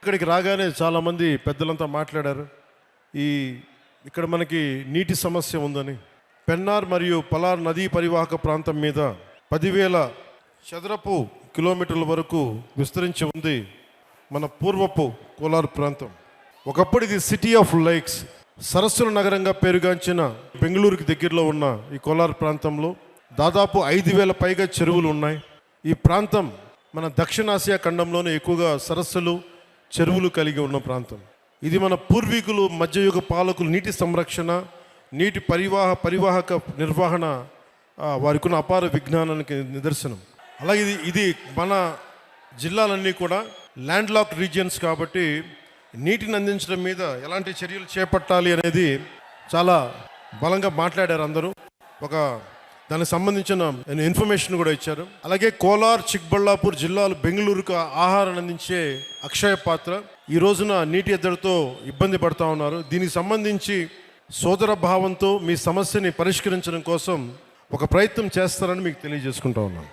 ఇక్కడికి రాగానే చాలామంది పెద్దలంతా మాట్లాడారు. ఈ ఇక్కడ మనకి నీటి సమస్య ఉందని. పెన్నార్ మరియు పలార్ నదీ పరివాహక ప్రాంతం మీద 10,000 చదరపు కిలోమీటర్ల వరకు విస్తరించి ఉంది మన పూర్వపు కోలార్ ప్రాంతం. ఒకప్పుడు ఇది సిటీ ఆఫ్ లేక్స్, సరస్సుల నగరంగా పేరుగాంచిన బెంగళూరుకి దగ్గరలో ఉన్న ఈ కోలార్ ప్రాంతంలో దాదాపు 5,000 పైగా చెరువులు ఉన్నాయి. ఈ ప్రాంతం మన దక్షిణాసియా ఖండంలోనే ఎక్కువగా సరస్సులు, చెరువులు కలిగి ఉన్న ప్రాంతం. ఇది మన పూర్వీకులు, మధ్యయుగ పాలకులు నీటి సంరక్షణ, నీటి పరివాహక నిర్వహణ వారికి ఉన్న అపార విజ్ఞానానికి నిదర్శనం. అలాగే ఇది మన జిల్లాలన్నీ కూడా ల్యాండ్ లాక్ రీజియన్స్ కాబట్టి నీటిని అందించడం మీద ఎలాంటి చర్యలు చేపట్టాలి అనేది చాలా బలంగా మాట్లాడారు అందరూ. దానికి సంబంధించిన ఇన్ఫర్మేషన్ కూడా ఇచ్చారు. అలాగే కోలార్, చిక్బళ్ళాపూర్ జిల్లాలు బెంగళూరుకు ఆహారాన్ని అందించే అక్షయ పాత్ర ఈ రోజున నీటి ఎద్దడితో ఇబ్బంది పడుతూ ఉన్నారు. దీనికి సంబంధించి సోదర భావంతో మీ సమస్యని పరిష్కరించడం కోసం ఒక ప్రయత్నం చేస్తారని మీకు తెలియజేసుకుంటా ఉన్నాను.